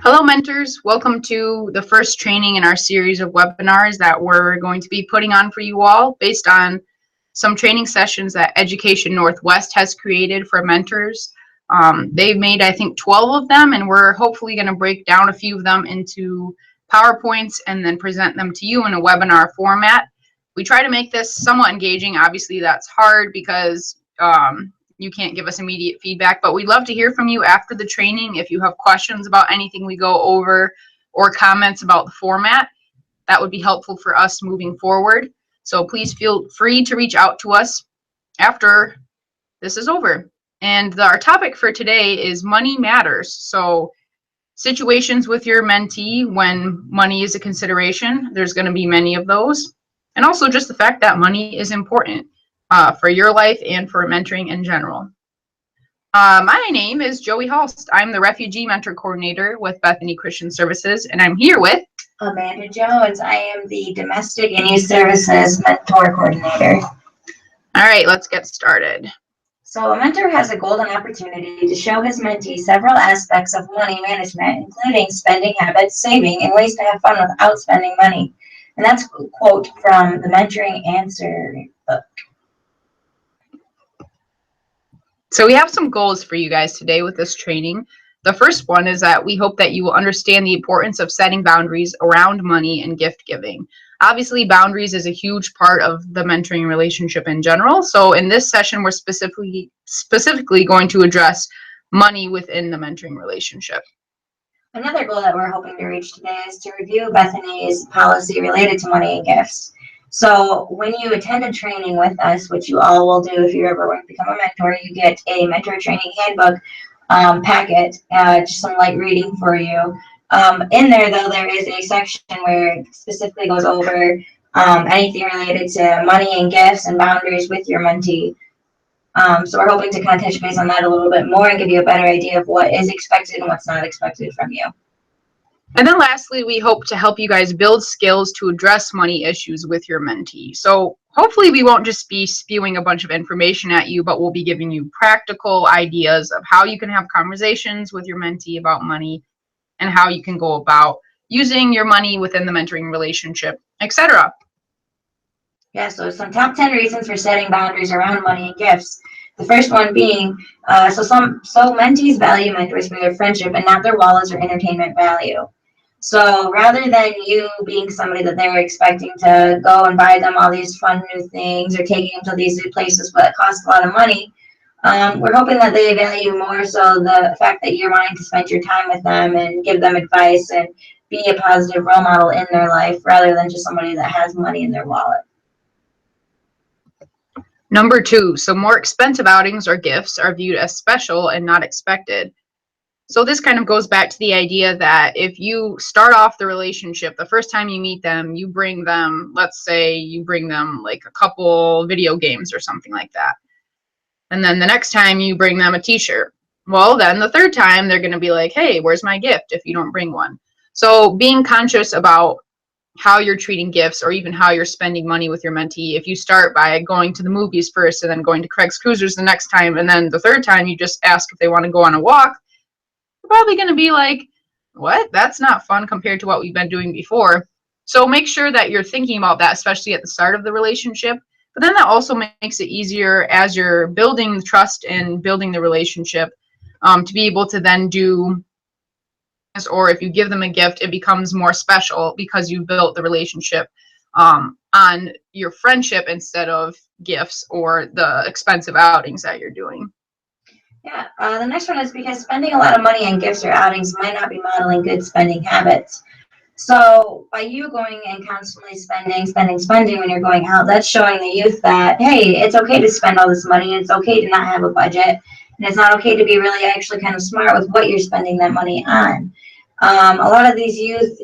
Hello, mentors. Welcome to the first training in our series of webinars that we're going to be putting on for you all based on some training sessions that Education Northwest has created for mentors. They've made, I think, 12 of them, and we're hopefully going to break down a few of them into PowerPoints and then present them to you in a webinar format. We try to make this somewhat engaging. Obviously, that's hard because you can't give us immediate feedback, but we'd love to hear from you after the training. If you have questions about anything we go over or comments about the format, that would be helpful for us moving forward. So please feel free to reach out to us after this is over. And our topic for today is money matters. So situations with your mentee when money is a consideration, there's going to be many of those. And also just the fact that money is important for your life and for mentoring in general. My name is Joey Halst. I'm the Refugee Mentor Coordinator with Bethany Christian Services, and I'm here with Amanda Jones. I am the Domestic and Youth Services Mentor Coordinator. All right, let's get started. So a mentor has a golden opportunity to show his mentee several aspects of money management, including spending habits, saving, and ways to have fun without spending money. And that's a quote from the Mentoring Answer book. So we have some goals for you guys today with this training. The first one is that we hope that you will understand the importance of setting boundaries around money and gift giving. Obviously, boundaries is a huge part of the mentoring relationship in general. So in this session, we're specifically going to address money within the mentoring relationship. Another goal that we're hoping to reach today is to review Bethany's policy related to money and gifts. So when you attend a training with us, which you all will do if you ever want to become a mentor, you get a mentor training handbook packet, just some light reading for you. In there, though, there is a section where it specifically goes over anything related to money and gifts and boundaries with your mentee. So we're hoping to kind of touch base on that a little bit more and give you a better idea of what is expected and what's not expected from you. And then lastly, we hope to help you guys build skills to address money issues with your mentee. So hopefully we won't just be spewing a bunch of information at you, but we'll be giving you practical ideas of how you can have conversations with your mentee about money and how you can go about using your money within the mentoring relationship, etc. Yeah, so some top 10 reasons for setting boundaries around money and gifts. The first one being, so mentees value mentors for their friendship and not their wallets or entertainment value. So rather than you being somebody that they're expecting to go and buy them all these fun new things or taking them to these new places but it costs a lot of money, we're hoping that they value more so the fact that you're wanting to spend your time with them and give them advice and be a positive role model in their life rather than just somebody that has money in their wallet. Number 2, so more expensive outings or gifts are viewed as special and not expected. So this kind of goes back to the idea that if you start off the relationship, the first time you meet them, you bring them, let's say you bring them like a couple video games or something like that. And then the next time you bring them a t-shirt. Well, then the third time they're going to be like, hey, where's my gift if you don't bring one? So being conscious about how you're treating gifts or even how you're spending money with your mentee. If you start by going to the movies first and then going to Craig's Cruisers the next time, and then the third time you just ask if they want to go on a walk, probably going to be like, what? That's not fun compared to what we've been doing before. So make sure that you're thinking about that, especially at the start of the relationship. But then that also makes it easier as you're building the trust and building the relationship to be able to then do, or if you give them a gift, it becomes more special because you built the relationship on your friendship instead of gifts or the expensive outings that you're doing. Yeah, the next one is because spending a lot of money on gifts or outings might not be modeling good spending habits. So by you going and constantly spending when you're going out, that's showing the youth that, hey, it's okay to spend all this money. And it's okay to not have a budget. And it's not okay to be really actually kind of smart with what you're spending that money on. A lot of these youth,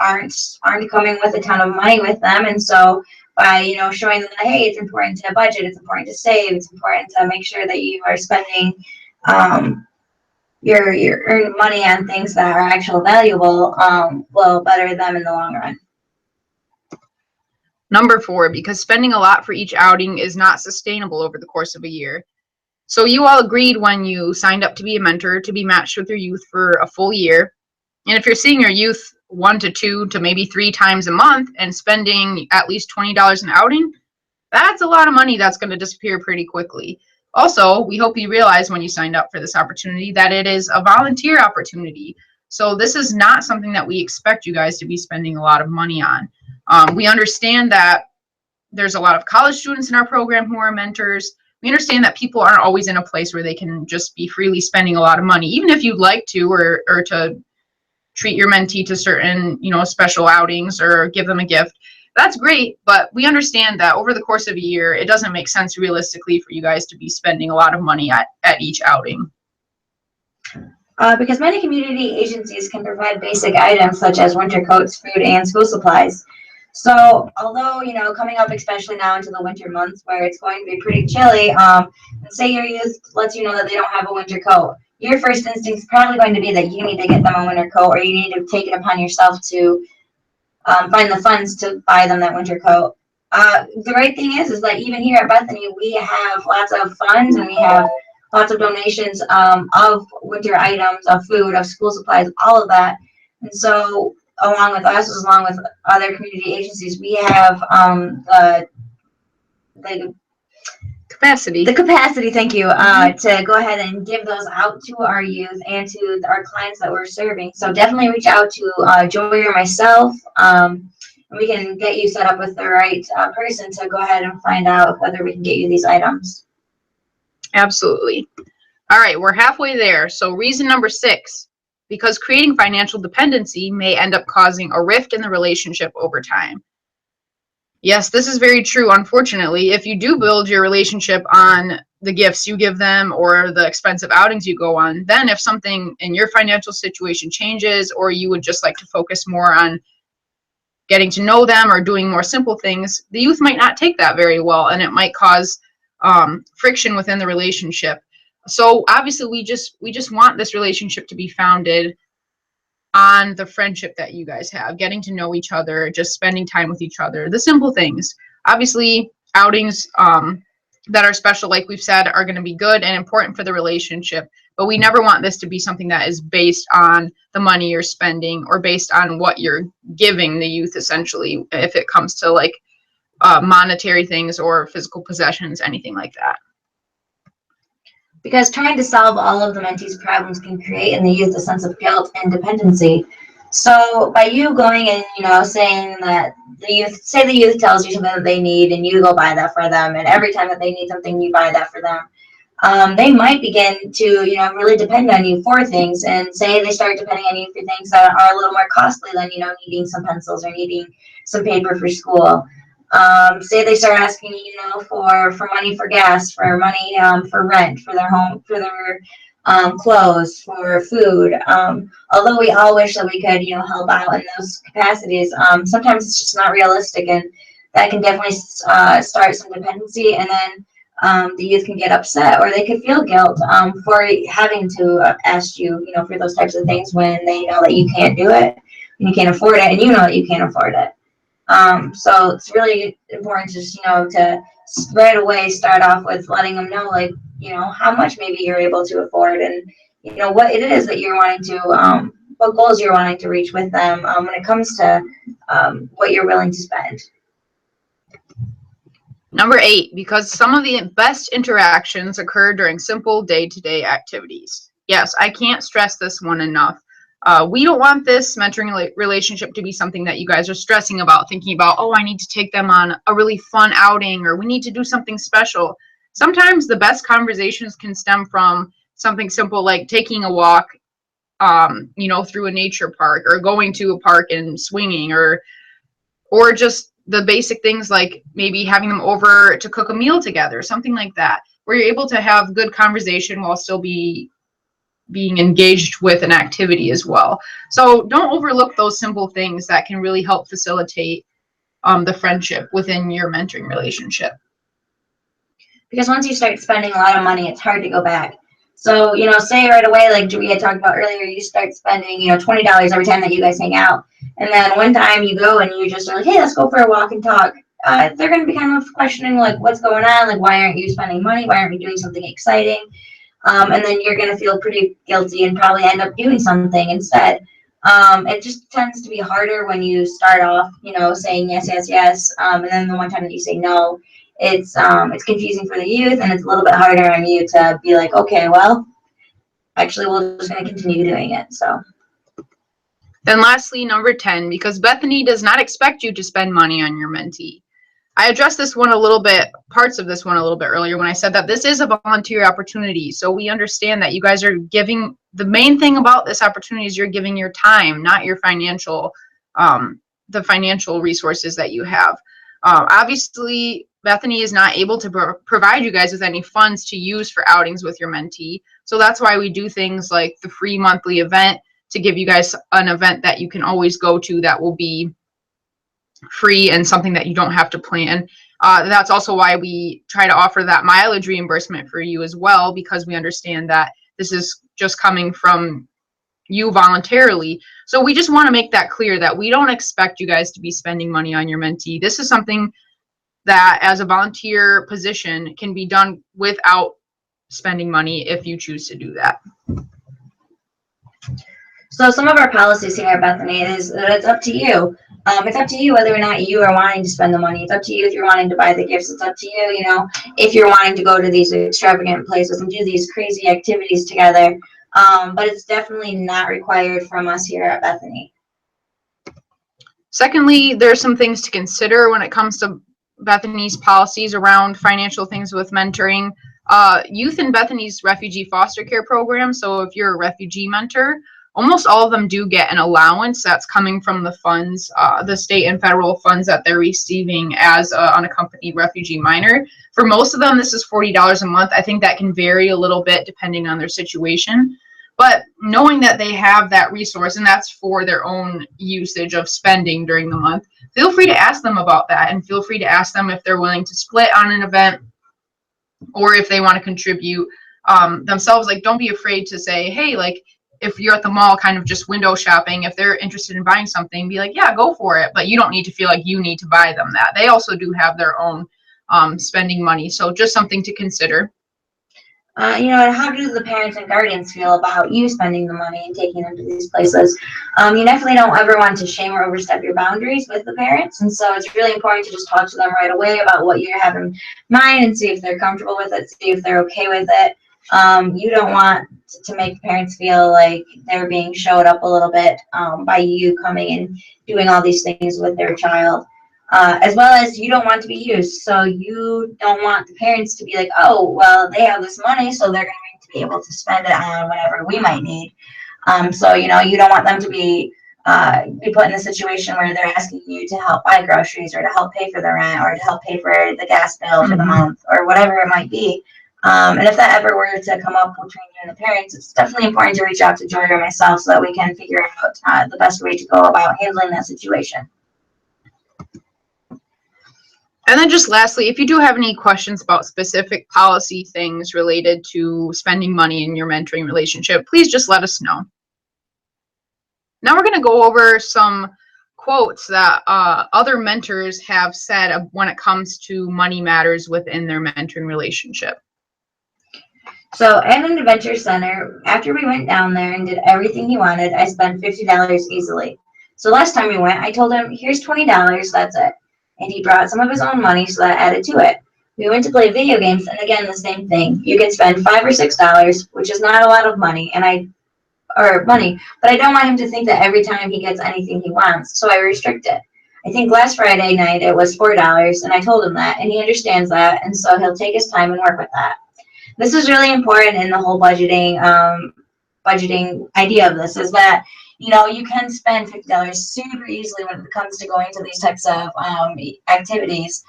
aren't coming with a ton of money with them. And so by, showing them that, hey, it's important to budget, it's important to save, it's important to make sure that you are spending your earned money on things that are actually valuable, will better them in the long run. Number 4, because spending a lot for each outing is not sustainable over the course of a year. So you all agreed when you signed up to be a mentor to be matched with your youth for a full year. And if you're seeing your youth 1 to 2 to maybe 3 times a month and spending at least $20 an outing, that's a lot of money that's going to disappear pretty quickly. Also, we hope you realize when you signed up for this opportunity that it is a volunteer opportunity. So this is not something that we expect you guys to be spending a lot of money on. We understand that there's a lot of college students in our program who are mentors. We understand that people aren't always in a place where they can just be freely spending a lot of money, even if you'd like to, or to treat your mentee to certain, special outings or give them a gift. That's great, but we understand that over the course of a year, it doesn't make sense realistically for you guys to be spending a lot of money at each outing. Because many community agencies can provide basic items such as winter coats, food, and school supplies. So although, coming up especially now into the winter months where it's going to be pretty chilly, and say your youth lets you know that they don't have a winter coat, your first instinct is probably going to be that you need to get them a winter coat, or you need to take it upon yourself to find the funds to buy them that winter coat. The great thing is that even here at Bethany, we have lots of funds and we have lots of donations of winter items, of food, of school supplies, all of that. And so along with us, along with other community agencies, we have the capacity, thank you, to go ahead and give those out to our youth and to our clients that we're serving. So definitely reach out to Joy or myself. We can get you set up with the right person to go ahead and find out whether we can get you these items. Absolutely. All right, we're halfway there. So reason number 6, because creating financial dependency may end up causing a rift in the relationship over time. Yes, this is very true. Unfortunately, if you do build your relationship on the gifts you give them or the expensive outings you go on, then if something in your financial situation changes, or you would just like to focus more on getting to know them or doing more simple things, the youth might not take that very well, and it might cause friction within the relationship. So obviously we just want this relationship to be founded on the friendship that you guys have, getting to know each other, just spending time with each other, the simple things. Obviously, outings that are special, like we've said, are going to be good and important for the relationship, but we never want this to be something that is based on the money you're spending or based on what you're giving the youth, essentially, if it comes to like monetary things or physical possessions, anything like that. Because trying to solve all of the mentee's problems can create in the youth a sense of guilt and dependency. So by you going and, saying that the youth tells you something that they need and you go buy that for them, and every time that they need something, you buy that for them, they might begin to, really depend on you for things, and say they start depending on you for things that are a little more costly than, needing some pencils or needing some paper for school. Say they start asking, for money for gas, for money for rent, for their home, for their clothes, for food. Although we all wish that we could, help out in those capacities, sometimes it's just not realistic, and that can definitely start some dependency, and then the youth can get upset, or they could feel guilt for having to ask you, for those types of things when they know that you can't do it, and you can't afford it, and you know that you can't afford it. So it's really important to just, to right away start off with letting them know, like, how much maybe you're able to afford, and, what it is that you're wanting to, what goals you're wanting to reach with them when it comes to what you're willing to spend. Number 8, because some of the best interactions occur during simple day-to-day activities. Yes, I can't stress this one enough. We don't want this mentoring relationship to be something that you guys are stressing about, thinking about, oh, I need to take them on a really fun outing, or we need to do something special. Sometimes the best conversations can stem from something simple like taking a walk, through a nature park, or going to a park and swinging, or just the basic things like maybe having them over to cook a meal together, something like that, where you're able to have good conversation while still being engaged with an activity as well. So don't overlook those simple things that can really help facilitate the friendship within your mentoring relationship. Because once you start spending a lot of money, it's hard to go back. So, say right away, like we had talked about earlier, you start spending, $20 every time that you guys hang out. And then one time you go and you just are like, hey, let's go for a walk and talk. They're going to be kind of questioning, like, what's going on? Like, why aren't you spending money? Why aren't we doing something exciting? And then you're going to feel pretty guilty and probably end up doing something instead. It just tends to be harder when you start off, saying yes, yes, yes, and then the one time that you say no, it's confusing for the youth, and it's a little bit harder on you to be like, okay, well, actually, we're just going to continue doing it. So. Then lastly, number 10, because Bethany does not expect you to spend money on your mentee. I addressed this one a little bit, parts of this one a little bit earlier when I said that this is a volunteer opportunity. So we understand that you guys are giving, the main thing about this opportunity is you're giving your time, not your financial, the financial resources that you have. Obviously, Bethany is not able to provide you guys with any funds to use for outings with your mentee. So that's why we do things like the free monthly event to give you guys an event that you can always go to that will be free and something that you don't have to plan. That's also why we try to offer that mileage reimbursement for you as well, because we understand that this is just coming from you voluntarily. So we just want to make that clear that we don't expect you guys to be spending money on your mentee. This is something that as a volunteer position can be done without spending money if you choose to do that. So some of our policies here at Bethany is that it's up to you. It's up to you whether or not you are wanting to spend the money. It's up to you if you're wanting to buy the gifts. It's up to you, if you're wanting to go to these extravagant places and do these crazy activities together. But it's definitely not required from us here at Bethany. Secondly, there are some things to consider when it comes to Bethany's policies around financial things with mentoring. Youth in Bethany's refugee foster care program, so if you're a refugee mentor, almost all of them do get an allowance that's coming from the funds, the state and federal funds that they're receiving as an unaccompanied refugee minor. For most of them, this is $40 a month. I think that can vary a little bit depending on their situation. But knowing that they have that resource, and that's for their own usage of spending during the month, feel free to ask them about that, and feel free to ask them if they're willing to split on an event or if they want to contribute themselves. Like, don't be afraid to say, hey, like, if you're at the mall kind of just window shopping, if they're interested in buying something, be like, yeah, go for it. But you don't need to feel like you need to buy them that. They also do have their own spending money. So just something to consider. And how do the parents and guardians feel about you spending the money and taking them to these places? You definitely don't ever want to shame or overstep your boundaries with the parents. And so it's really important to just talk to them right away about what you have in mind and see if they're comfortable with it, see if they're okay with it. You don't want to make parents feel like they're being showed up a little bit by you coming and doing all these things with their child. As well as you don't want to be used. So you don't want the parents to be like, oh, well, they have this money, so they're going to be able to spend it on whatever we might need. So, you don't want them to be put in a situation where they're asking you to help buy groceries or to help pay for the rent or to help pay for the gas bill for the month or whatever it might be. And if that ever were to come up between you and the parents, it's definitely important to reach out to Joy or myself so that we can figure out the best way to go about handling that situation. And then just lastly, if you do have any questions about specific policy things related to spending money in your mentoring relationship, please just let us know. Now we're going to go over some quotes that other mentors have said when it comes to money matters within their mentoring relationship. So at an adventure center, after we went down there and did everything he wanted, I spent $50 easily. So last time we went, I told him, here's $20, that's it. And he brought some of his own money, so that added to it. We went to play video games, and again, the same thing. You can spend $5 or $6, which is not a lot of money, but I don't want him to think that every time he gets anything he wants, so I restrict it. I think last Friday night it was $4, and I told him that, and he understands that, and so he'll take his time and work with that. This is really important in the whole budgeting idea of this, is that you can spend $50 super easily when it comes to going to these types of activities.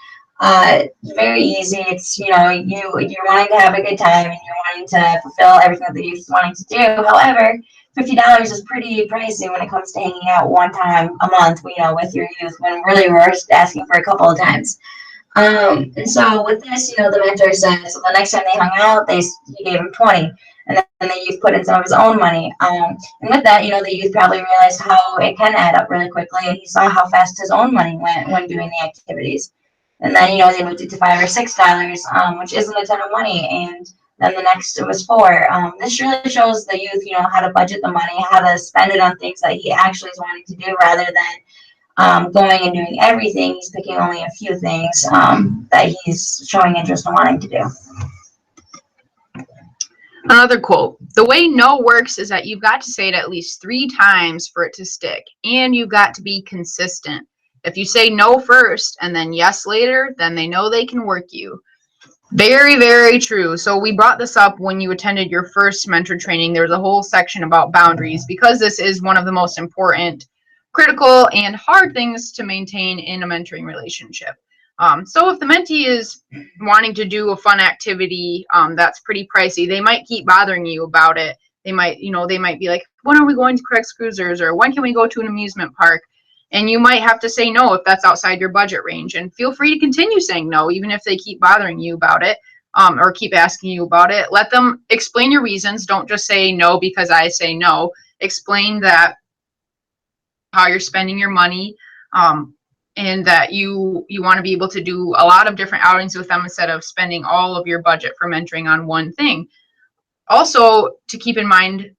Very easy. It's you're wanting to have a good time and you're wanting to fulfill everything that the youth is wanting to do. However, $50 is pretty pricey when it comes to hanging out one time a month, with your youth, when really we're just asking for a couple of times. And so with this, the mentor said, so the next time they hung out, he gave him 20, and then the youth put in some of his own money. And with that, the youth probably realized how it can add up really quickly, and he saw how fast his own money went when doing the activities. And then, they moved it to $5 or $6, which isn't a ton of money. And Then the next it was 4. This really shows the youth, how to budget the money, how to spend it on things that he actually is wanting to do rather than going and doing everything. He's picking only a few things that he's showing interest in wanting to do. Another quote, the way no works is that you've got to say it at least 3 times for it to stick, and you've got to be consistent. If you say no first and then yes later, then they know they can work you. Very, very true. So we brought this up when you attended your first mentor training. There was a whole section about boundaries because this is one of the most important, critical, and hard things to maintain in a mentoring relationship. So if the mentee is wanting to do a fun activity that's pretty pricey, they might keep bothering you about it. They might be like, when are we going to Craig's Cruisers, or when can we go to an amusement park? And you might have to say no if that's outside your budget range. And feel free to continue saying no, even if they keep bothering you about it or keep asking you about it. Let them explain your reasons. Don't just say no because I say no. Explain that how you're spending your money. And that you want to be able to do a lot of different outings with them instead of spending all of your budget for mentoring on one thing. Also, to keep in mind,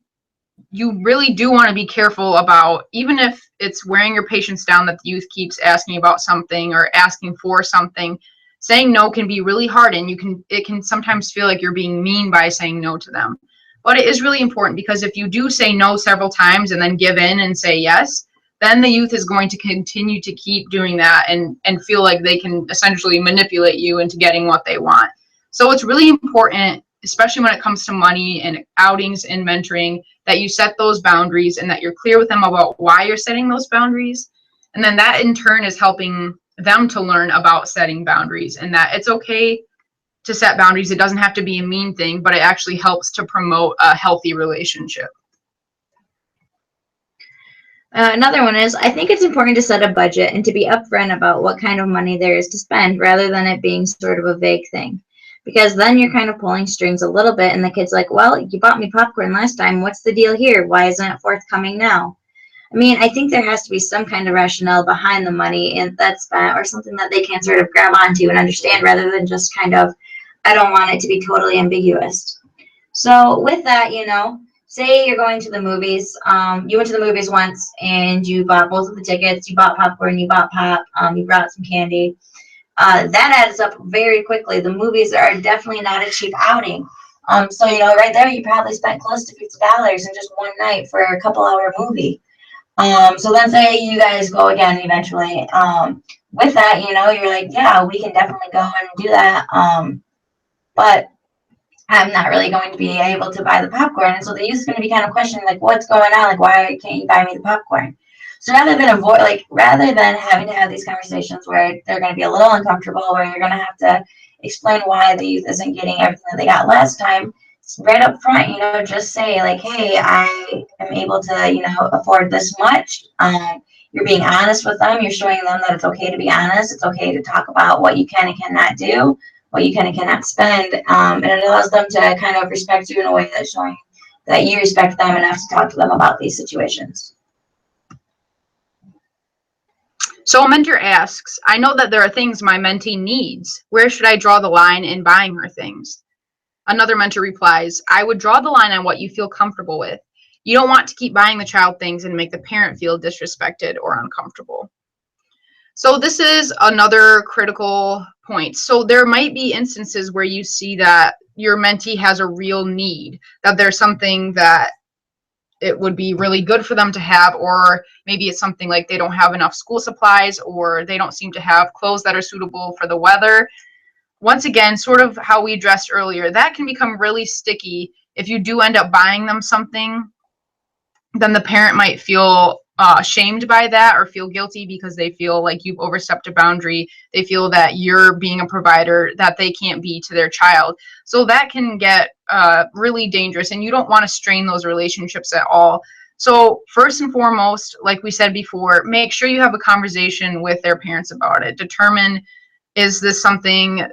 you really do want to be careful about, even if it's wearing your patients down that the youth keeps asking about something or asking for something, saying no can be really hard, and it can sometimes feel like you're being mean by saying no to them. But it is really important, because if you do say no several times and then give in and say yes, then the youth is going to continue to keep doing that and feel like they can essentially manipulate you into getting what they want. So it's really important, especially when it comes to money and outings and mentoring, that you set those boundaries and that you're clear with them about why you're setting those boundaries. And then that in turn is helping them to learn about setting boundaries, and that it's okay to set boundaries. It doesn't have to be a mean thing, but it actually helps to promote a healthy relationship. Another one is, I think it's important to set a budget and to be upfront about what kind of money there is to spend rather than it being sort of a vague thing. Because then you're kind of pulling strings a little bit and the kid's like, well, you bought me popcorn last time. What's the deal here? Why isn't it forthcoming now? I mean, I think there has to be some kind of rationale behind the money and that's spent, or something that they can sort of grab onto and understand rather than just kind of, I don't want it to be totally ambiguous. So with that, say you're going to the movies, you went to the movies once and you bought both of the tickets, you bought popcorn, you bought pop, you brought some candy. That adds up very quickly. The movies are definitely not a cheap outing. So, right there, you probably spent close to $50 in just one night for a couple-hour movie. So then say you guys go again eventually. With that, you're like, yeah, we can definitely go and do that. But I'm not really going to be able to buy the popcorn. And so the youth is going to be kind of questioning, like, what's going on? Like, why can't you buy me the popcorn? So rather than having to have these conversations where they're going to be a little uncomfortable, where you're going to have to explain why the youth isn't getting everything that they got last time, right up front, just say like, hey, I am able to, afford this much. You're being honest with them. You're showing them that it's okay to be honest. It's okay to talk about what you can and cannot do, what you can and cannot spend. And it allows them to kind of respect you in a way that's showing that you respect them enough to talk to them about these situations. So a mentor asks, I know that there are things my mentee needs. Where should I draw the line in buying her things? Another mentor replies, I would draw the line on what you feel comfortable with. You don't want to keep buying the child things and make the parent feel disrespected or uncomfortable. So this is another critical point. So there might be instances where you see that your mentee has a real need, that there's something that it would be really good for them to have, or maybe it's something like they don't have enough school supplies, or they don't seem to have clothes that are suitable for the weather. Once again, sort of how we addressed earlier, that can become really sticky. If you do end up buying them something, then the parent might feel shamed by that or feel guilty because they feel like you've overstepped a boundary. They feel that you're being a provider that they can't be to their child. So that can get really dangerous, and you don't want to strain those relationships at all. So first and foremost, like we said before, make sure you have a conversation with their parents about it. Determine, is this something,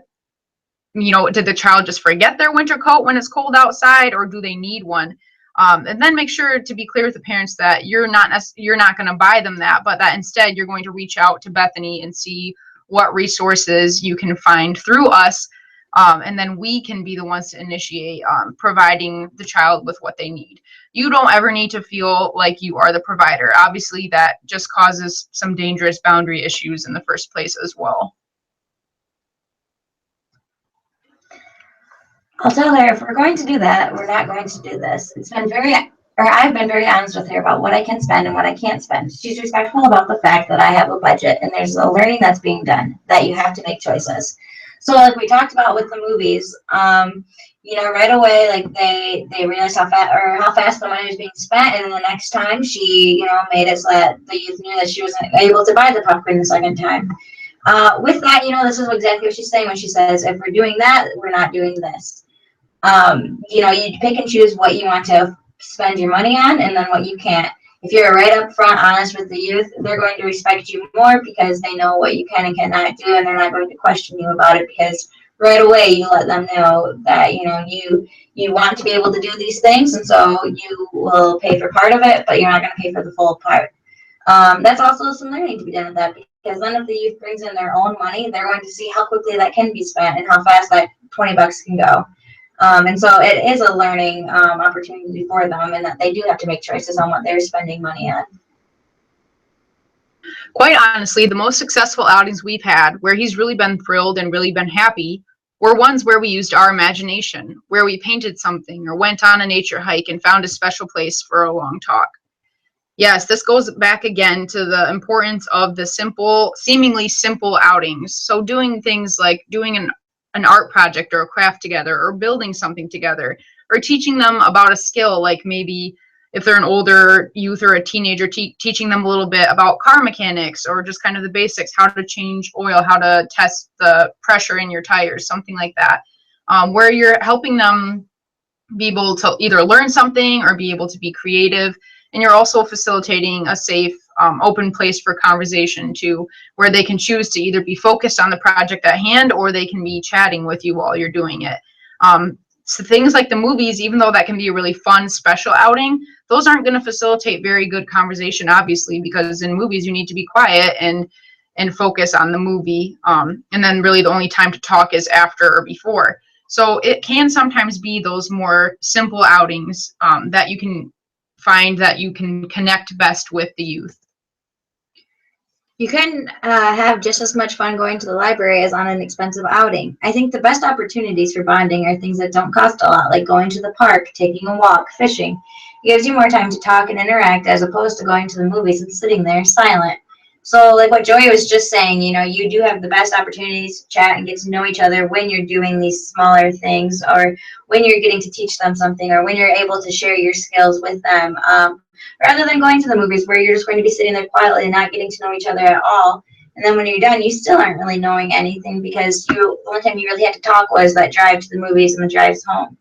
did the child just forget their winter coat when it's cold outside, or do they need one? And then make sure to be clear with the parents that you're not going to buy them that, but that instead you're going to reach out to Bethany and see what resources you can find through us And then we can be the ones to initiate providing the child with what they need. You don't ever need to feel like you are the provider. Obviously, that just causes some dangerous boundary issues in the first place as well. I'll tell her, if we're going to do that, we're not going to do this. I've been very honest with her about what I can spend and what I can't spend. She's respectful about the fact that I have a budget and there's a learning that's being done, that you have to make choices. So like we talked about with the movies, right away, like they realized how fast the money was being spent, and then the next time she, made it so that the youth knew that she wasn't able to buy the popcorn the second time. With that, this is exactly what she's saying when she says, if we're doing that, we're not doing this. You pick and choose what you want to spend your money on and then what you can't. If you're right up front honest with the youth, they're going to respect you more because they know what you can and cannot do, and they're not going to question you about it because right away you let them know that you want to be able to do these things, and so you will pay for part of it, but you're not going to pay for the full part. That's also some learning to be done with that, because then if the youth brings in their own money, they're going to see how quickly that can be spent and how fast that $20 can go. And so it is a learning opportunity for them, and that they do have to make choices on what they're spending money on. Quite honestly, the most successful outings we've had, where he's really been thrilled and really been happy, were ones where we used our imagination, where we painted something or went on a nature hike and found a special place for a long talk. Yes, this goes back again to the importance of the simple, seemingly simple outings. So doing things like doing an art project or a craft together, or building something together, or teaching them about a skill, like maybe if they're an older youth or a teenager, teaching them a little bit about car mechanics, or just kind of the basics, how to change oil, how to test the pressure in your tires, something like that, where you're helping them be able to either learn something or be able to be creative. And you're also facilitating a safe, open place for conversation too, where they can choose to either be focused on the project at hand, or they can be chatting with you while you're doing it. So things like the movies, even though that can be a really fun special outing, those aren't going to facilitate very good conversation, obviously, because in movies you need to be quiet and focus on the movie. And then really the only time to talk is after or before. So it can sometimes be those more simple outings that you can find that you can connect best with the youth. You can have just as much fun going to the library as on an expensive outing. I think the best opportunities for bonding are things that don't cost a lot, like going to the park, taking a walk, fishing. It gives you more time to talk and interact as opposed to going to the movies and sitting there silent. So like what Joey was just saying, you do have the best opportunities to chat and get to know each other when you're doing these smaller things, or when you're getting to teach them something, or when you're able to share your skills with them, rather than going to the movies where you're just going to be sitting there quietly and not getting to know each other at all. And then when you're done, you still aren't really knowing anything, because the only time you really had to talk was that drive to the movies and the drives home.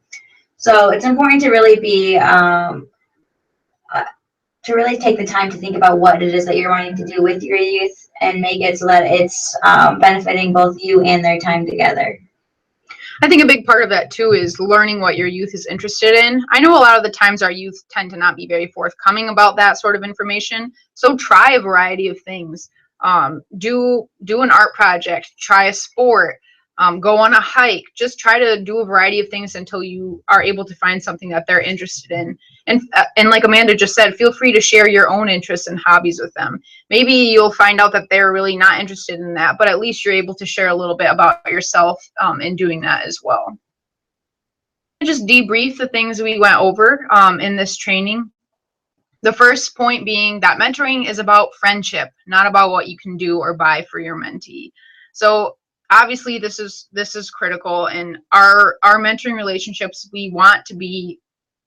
So it's important to really be to really take the time to think about what it is that you're wanting to do with your youth and make it so that it's benefiting both you and their time together. I think a big part of that too is learning what your youth is interested in. I know a lot of the times our youth tend to not be very forthcoming about that sort of information. So try a variety of things. Do an art project, try a sport, go on a hike. Just try to do a variety of things until you are able to find something that they're interested in. And like Amanda just said, feel free to share your own interests and hobbies with them. Maybe you'll find out that they're really not interested in that, but at least you're able to share a little bit about yourself in doing that as well. Just debrief the things we went over in this training. The first point being that mentoring is about friendship, not about what you can do or buy for your mentee. So obviously this is critical in our mentoring relationships. We want to be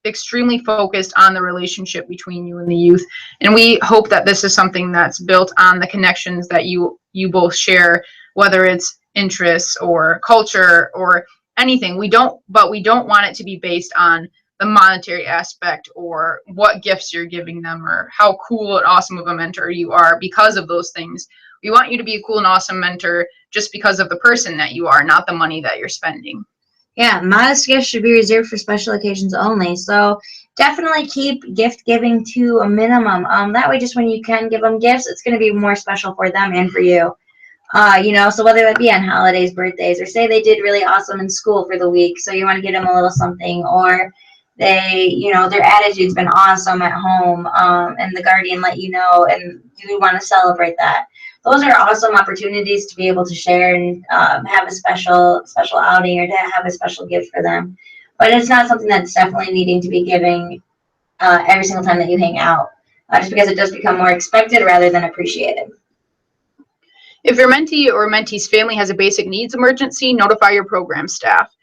extremely focused on the relationship between you and the youth, and we hope that this is something that's built on the connections that you both share, whether it's interests or culture or anything. We don't want it to be based on the monetary aspect or what gifts you're giving them or how cool and awesome of a mentor you are because of those things. We want you to be a cool and awesome mentor just because of the person that you are, not the money that you're spending. Yeah, modest gifts should be reserved for special occasions only. So definitely keep gift giving to a minimum. That way, just when you can give them gifts, it's going to be more special for them and for you. So whether that be on holidays, birthdays, or say they did really awesome in school for the week, so you want to get them a little something, or their attitude's been awesome at home, and the guardian let you know, and you want to celebrate that. Those are awesome opportunities to be able to share and have a special outing, or to have a special gift for them. But it's not something that's definitely needing to be giving every single time that you hang out, just because it does become more expected rather than appreciated. If your mentee or mentee's family has a basic needs emergency, notify your program staff.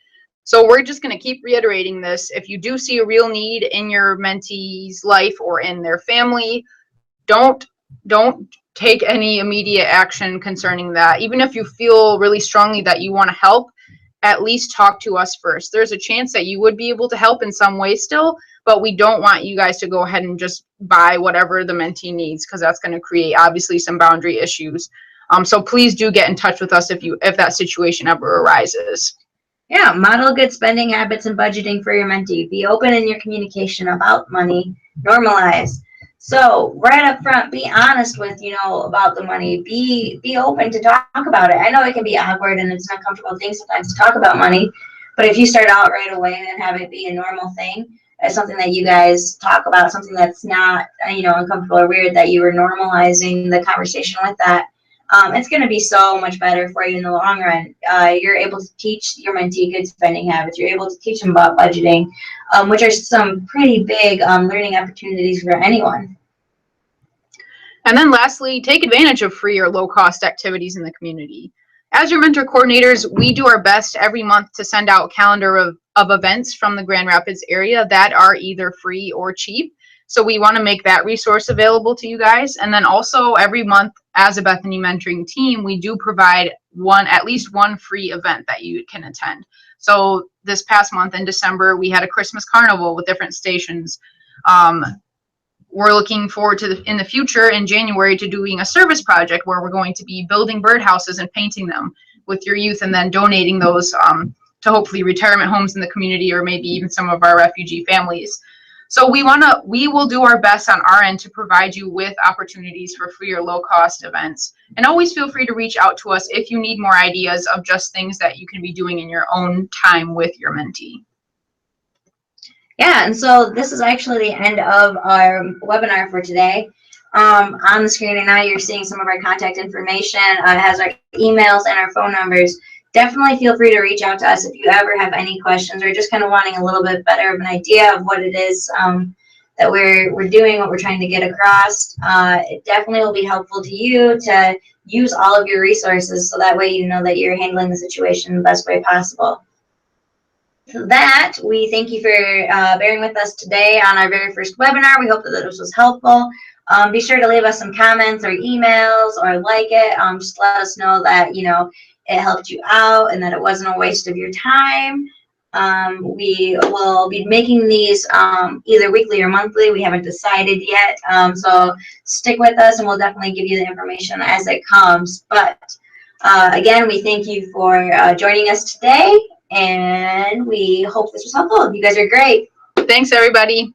So we're just going to keep reiterating this. If you do see a real need in your mentee's life or in their family, don't take any immediate action concerning that. Even if you feel really strongly that you want to help, at least talk to us first. There's a chance that you would be able to help in some way still, but we don't want you guys to go ahead and just buy whatever the mentee needs, because that's going to create obviously some boundary issues. So please do get in touch with us if that situation ever arises. Yeah, model good spending habits and budgeting for your mentee. Be open in your communication about money. Normalize. So right up front, be honest with, about the money. Be open to talk about it. I know it can be awkward and it's an uncomfortable thing sometimes to talk about money, but if you start out right away and have it be a normal thing, as something that you guys talk about, something that's not, uncomfortable or weird, that you were normalizing the conversation with that, it's going to be so much better for you in the long run. You're able to teach your mentee good spending habits. You're able to teach them about budgeting, which are some pretty big learning opportunities for anyone. And then lastly, take advantage of free or low-cost activities in the community. As your mentor coordinators, we do our best every month to send out a calendar of events from the Grand Rapids area that are either free or cheap. So we want to make that resource available to you guys. And then also every month as a Bethany mentoring team, we do provide at least one free event that you can attend. So this past month in December, we had a Christmas carnival with different stations. We're looking forward to in the future in January to doing a service project where we're going to be building birdhouses and painting them with your youth, and then donating those to hopefully retirement homes in the community, or maybe even some of our refugee families. So we will do our best on our end to provide you with opportunities for free or low cost events. And always feel free to reach out to us if you need more ideas of just things that you can be doing in your own time with your mentee. Yeah, and so this is actually the end of our webinar for today. On the screen right now, you're seeing some of our contact information. It has our emails and our phone numbers. Definitely feel free to reach out to us if you ever have any questions, or just kind of wanting a little bit better of an idea of what it is that we're doing, what we're trying to get across. It definitely will be helpful to you to use all of your resources, so that way you know that you're handling the situation the best way possible. So that, we thank you for bearing with us today on our very first webinar. We hope that this was helpful. Be sure to leave us some comments or emails, or like it. Just let us know that, it helped you out and that it wasn't a waste of your time. We will be making these either weekly or monthly. We haven't decided yet. So stick with us and we'll definitely give you the information as it comes. But again, we thank you for joining us today, and we hope this was helpful. You guys are great. Thanks, everybody.